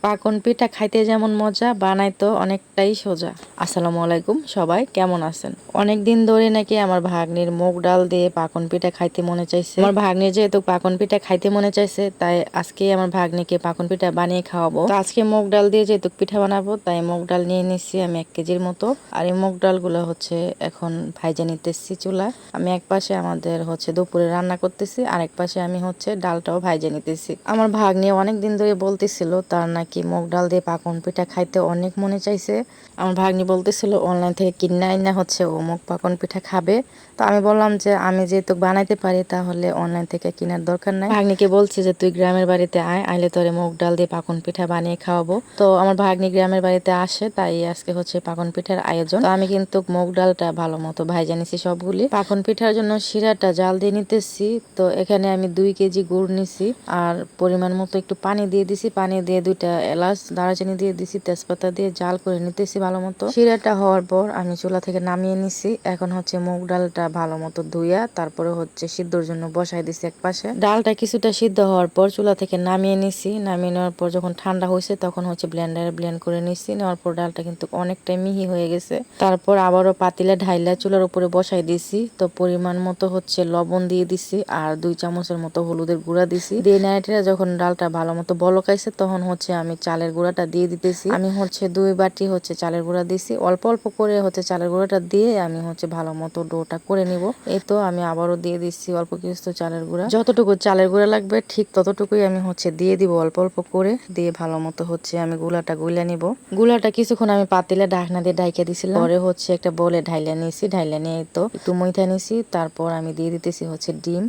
পাকন পিঠা খাইতে যেমন মজা বানাইতো অনেকটাই সোজা। আসসালামু আলাইকুম, সবাই কেমন আছেন? অনেক দিন ধরে নাকি আমার ভাগ্নির মুগ ডাল দিয়ে পাকন পিঠা খাইতে মনে চাইছে। আমার ভাগ্নির যেহেতু পাকন পিঠা খাইতে মনে চাইছে, তাই আজকে আমার ভাগ্নিকে পাকন পিঠা বানিয়ে খাওয়াবো। তো আজকে মুগ ডাল দিয়ে যেহেতু পিঠা বানাবো, তাই মুগ ডাল নিয়ে নিচ্ছি আমি 1 কেজির মতো। আর এই মুগ ডাল গুলো হচ্ছে এখন ভাইজা নিতেছি চুলা। আমি এক পাশে আমাদের হচ্ছে দুপুরে রান্না করতেছি, আর এক পাশে আমি হচ্ছে ডালটাও ভাইজা নিতেছি। আমার ভাগ্নি অনেক দিন ধরে বলতেছিল তার নাকি মুগ ডাল দিয়ে পাকন পিঠা খাইতে অনেক মনে চাইছে। আমার ভাগ্নি বলতেছিল অনলাইন থেকে কিনে আইনা হচ্ছে ও মুগ পাকন পিঠা খাবে। তো আমি বললাম যে আমি যেহেতু বানাইতে পারি তাহলে অনলাইন থেকে কেনার দরকার নাই। ভাগ্নিকে বলছি যে তুই গ্রামের বাড়িতে আইলে তোরে মুগ ডাল দিয়ে পাকন পিঠা বানিয়ে খাওয়াবো। তো আমার ভাগ্নি গ্রামের বাড়িতে আসে, তাই আজকে হচ্ছে পাকন পিঠার আয়োজন। তো আমি কিন্তু মুগ ডালটা ভালো মতো ভাইজা নিছি সবগুলি। পাকন পিঠার জন্য শিরাটা জাল দিয়ে নিতেছি। তো এখানে আমি 2 কেজি গুড় নিছি, আর পরিমাণ মতো একটু পানি দিয়ে দিছি। পানি দিয়ে 2টা এলাচ দারচিনি দিয়ে দিছি, তেজপাতা দিয়ে জাল করে নিতেছি ভালো মতো। শিরাটা হওয়ার পর আমি চুলা থেকে নামিয়ে নিছি। এখন হচ্ছে মুগ ডালটা ভালো মতো ধুইয়া তারপরে হচ্ছে সিদ্ধর জন্য বসাই দিছি এক পাশে। ডালটা কিছুটা সিদ্ধ হওয়ার পর চুলা থেকে নামিয়ে নিছি। নামিয়ে নেওয়ার পর যখন ঠান্ডা হয়েছে তখন হচ্ছে ব্লেন্ডারে ব্লেন্ড করে নিছি। নেওয়ার পর ডালটা কিন্তু অনেকটাই মিহি হয়ে গেছে। তারপর আবারও পাতিলে ঢাইলা চুলার উপরে বসাই দিছি। তো পরিমাণ মতো হচ্ছে লবণ দিয়ে দিছি, আর 2 চামচের মতো হলুদের গুঁড়া দিছি। দিয়ে নাইটে যখন ডালটা ভালো মতো বলকাইছে তখন হচ্ছে আমি চালের গুঁড়াটা দিয়ে দিতেছি। আমি হচ্ছে 2 বাটি হচ্ছে চালের গুঁড়া দিছি। অল্প অল্প করে হচ্ছে চালের গুঁড়াটা দিয়ে আমি হচ্ছে ভালো মতো ডোটা করে নিব। এই তো আমি আবারও দিয়ে দিচ্ছি অল্প কিছু চালের গুঁড়া। যতটুকু চালের গুঁড়া লাগবে ঠিক ততটুকুই আমি হচ্ছে দিয়ে দিব অল্প অল্প করে। দিয়ে ভালো মতো হচ্ছে আমি গুলাটা গুলা নিব। গুলাটা কিছুক্ষণ আমি পাতিলে ঢাকনা দিয়ে ঢাইকা দিছিলাম। পরে হচ্ছে একটা বলে ঢাইলা নিয়েছি। ঢাইলা নিয়ে তো একটু মইথা নিছি। তারপর আমি দিয়ে দিতেছি হচ্ছে ডিম।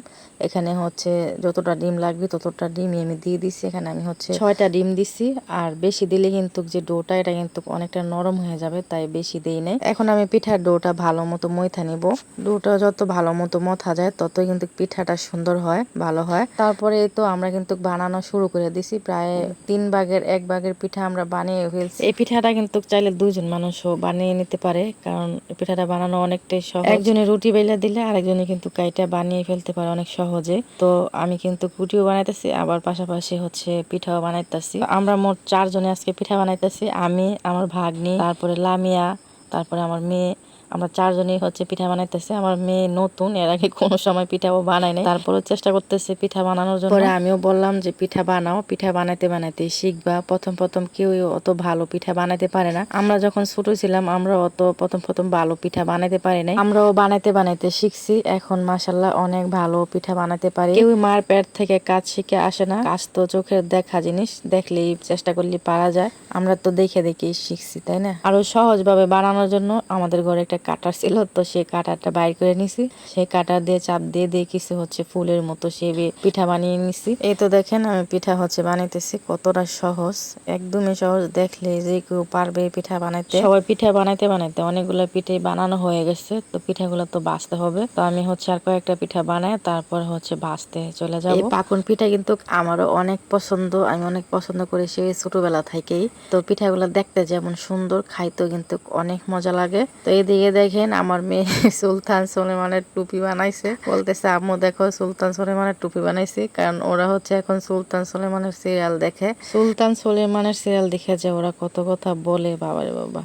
এখানে হচ্ছে যতটা ডিম লাগবে ততটা ডিমই আমি দিয়ে দিছি। এখানে আমি হচ্ছে 6টা ডিম দিছি। আর বেশি দিলে কিন্তু যে ডোটা এটা কিন্তু অনেকটা নরম হয়ে যাবে, তাই বেশি দেই নাই। এখন আমি পিঠার ডোটা ভালো মতো মইথা নিব। ডোটা যত ভালো মতো মথা যায় ততই কিন্তু পিঠাটা সুন্দর হয়, ভালো হয়। তারপরে এই তো আমরা কিন্তু বানানো শুরু করে দিছি। প্রায় 3 ভাগের 1 ভাগের পিঠা আমরা বানিয়ে ফেলছি। এই পিঠাটা কিন্তু চাইলে 2জন মানুষও বানিয়ে নিতে পারে, কারণ এই পিঠাটা বানানো অনেকটাই সহজ। একজনে রুটি বেলা দিলে আরেকজনে কিন্তু কাইটা বানিয়ে ফেলতে পারে অনেক সহজে। তো আমি কিন্তু রুটিও বানাইতেছি, আবার পাশাপাশি হচ্ছে পিঠাও বানাইতেছি। আমরা মোট 4 জনে আজকে পিঠা বানাইতেছি। আমি, আমার ভাগ্নি, তারপরে লামিয়া, তারপরে আমার মেয়ে। আমরা 4 জনেই হচ্ছে পিঠা বানাইতেছি। আমার মেয়ে নতুন, এর আগে কোনো সময় পিঠাও বানায় নাই। তারপরে চেষ্টা করতেছে পিঠা বানানোর জন্য। পরে আমিও বললাম যে পিঠা বানাও, পিঠা বানাইতে বানাইতে শিখবা। প্রথম প্রথম কেউ অত ভালো পিঠা বানাইতে পারে না। আমরা যখন ছোট ছিলাম আমরা অত প্রথম প্রথম ভালো পিঠা বানাইতে পারি নাই। আমরাও বানাইতে বানাইতে শিখছি। এখন মাশাআল্লাহ অনেক ভালো পিঠা বানাতে পারি। কেউ মার পেট থেকে কাজ শিখে আসে না, কাজ তো চোখের দেখা জিনিস, দেখলেই চেষ্টা করলে পারা যায়। আমরা তো দেখে দেখেই শিখছি, তাই না? আরো সহজ ভাবে বানানোর জন্য আমাদের ঘরে একটা কাটার ছিল, তো সেই কাটারটা বাইর করে নিছি। সেই কাটার দিয়ে চাপ দিয়ে দিয়ে কিছু হচ্ছে ফুলের মতো সেবে পিঠা বানিয়ে নিছি। এই তো দেখেন আমি পিঠা হচ্ছে বানাইতেছি, কতটা সহজ, একদমই সহজ। দেখলে যে কেউ পারবে পিঠা বানাইতে। সবাই পিঠা বানাইতে বানাইতে অনেকগুলো পিঠে বানানো হয়ে গেছে। তো পিঠাগুলো তো ভাজতে হবে। তো আমি হচ্ছে আর কয়েকটা পিঠা বানাই তারপর হচ্ছে ভাজতে চলে যাব। এই পাকন পিঠা কিন্তু আমারও অনেক পছন্দ, আমি অনেক পছন্দ করি সেই ছোটবেলা থেকেই। তো পিঠাগুলো দেখতে যেমন সুন্দর, খাইতেও কিন্তু অনেক মজা লাগে। তো এইদিকে দেখেন আমার মেয়ে সুলতান সুলেমানের টুপি বানাইছে। বলতেছে আম্মু দেখো সুলতান সুলেমানের টুপি বানাইছি, কারণ ওরা হচ্ছে এখন সুলতান সুলেমানের সিরিয়াল দেখে। সুলতান সুলেমানের সিরিয়াল দেখে যে ওরা কত কথা বলে, বাবারে বাবা।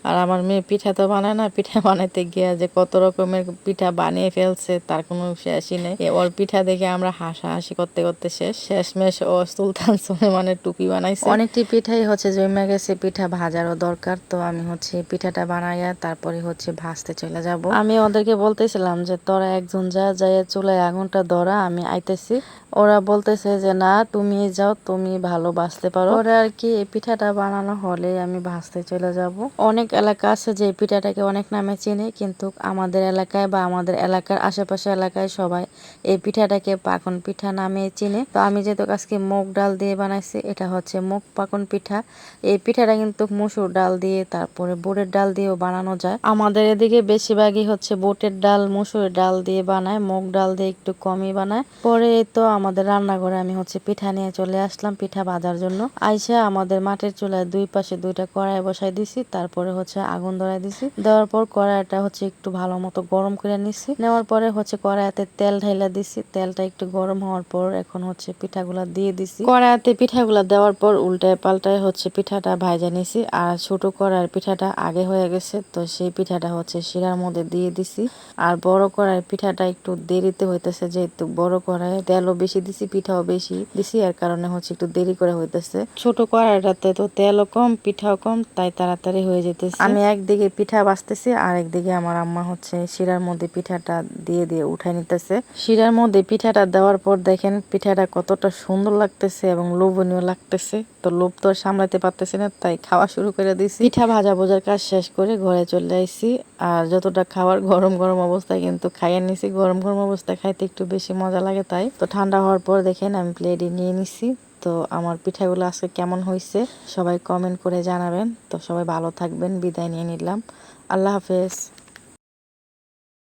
আর আমার মেয়ে পিঠা তো বানায় না, পিঠা বানাইতে গিয়া যে কত রকমের পিঠা বানিয়ে ফেলছে তার কোনো শেষই নেই। ওর পিঠা দেখে আমরা হাসাহাসি করতে করতে শেষমেশ ও সুলতান সুলেমানের টুপি বানাইছে। অনেকটি পিঠাই হচ্ছে জমে গেছে, পিঠা ভাজারও দরকার। তো আমি হচ্ছে পিঠাটা বানাইয়া তারপরে হচ্ছে ভাজতে চলে যাব। আমি ওদেরকে বলতেছিলাম যে তোরা একজন যা যায় চুলায় আগুনটা ধরা, আমি আইতেছি। ওরা বলতেছে যে না তুমি যাও, তুমি ভালো ভাজতে পারো। ওরা আর কি এই পিঠাটা বানানো হলে আমি ভাজতে চলে যাব। অনেক এলাকা আছে যে পিঠাটাকে অনেক নামে চিনে, কিন্তু আমাদের এলাকায় বা আমাদের এলাকার আশেপাশে এলাকায় সবাই এই পিঠাটাকে পাকন পিঠা নামে চিনে। তো আমি যেহেতু আজকে মুগ ডাল দিয়ে বানাইছি, এটা হচ্ছে মুগ পাকন পিঠা। এই পিঠাটা কিন্তু মসুর ডাল দিয়ে তারপরে বুটের ডাল দিয়েও বানানো যায়। আমাদের এদিকে বেশিরভাগই হচ্ছে বুটের ডাল মসুরের ডাল দিয়ে বানায়, মুগ ডাল দিয়ে একটু কমই বানায়। পরে তো আমার আমাদের রান্নাঘরে আমি পিঠা নিয়ে চলে আসলাম পিঠা ভাজার জন্য। আইসা আমাদের মাটির চুলায় দুই পাশে দুইটা কড়াই বসাই দিছি, তারপরে আগুন ধরাই দিছি। দেওয়ার পর কড়াইটা একটু ভালো মতো গরম করে নিছি। নেওয়ার পরে কড়াইতে তেল ঢাইলা দিছি। তেলটা একটু গরম হওয়ার পর এখন পিঠাগুলা দিয়ে দিছি। কড়াইতে পিঠাগুলা দেওয়ার পর উল্টায় পাল্টায় পিঠাটা ভাজা নিছি। আর ছোট কড়াইয়ের পিঠাটা আগে হয়ে গেছে, তো সেই পিঠাটা শিরার মধ্যে দিয়ে দিছি। আর বড় কড়াইয়ের পিঠাটা একটু দেরিতে হইতেছে, যেহেতু বড় কড়াইয়ে তেলও বেশি দিছি, পিঠাও বেশি দিছি, এর কারণে একটু দেরি করে হইতেছে। ছোট কড়াইটাতে তো তেলও কম পিঠাও কম, তাই তাড়াতাড়ি হয়ে যেতেছে। আমি একদিকে পিঠা বাজতেছি আর একদিকে আমার আম্মা শিরার মধ্যে পিঠাটা দিয়ে দিয়ে উঠাই নিতেছে। শিরার মধ্যে পিঠাটা দেওয়ার পর দেখেন পিঠাটা কতটা সুন্দর লাগতেছে এবং লোভনীয় লাগতেছে। তো লোভ তো সামলাতে পারতেছি না, তাই খাওয়া শুরু করে দিছি। পিঠা ভাজা বোঝার কাজ শেষ করে ঘরে চলে আইছি। আর যতটা খাওয়ার গরম গরম অবস্থায় কিন্তু খাইয়ে নিছি। গরম গরম অবস্থায় খাইতে একটু বেশি মজা লাগে, তাই তো ঠান্ডা হওয়ার পর দেখেন আমি প্লেটে নিয়ে নিছি। তো আমার পিঠাগুলো আজকে কেমন হয়েছে সবাই কমেন্ট করে জানাবেন। তো সবাই ভালো থাকবেন, বিদায় নিয়ে নিলাম। আল্লাহ হাফেজ।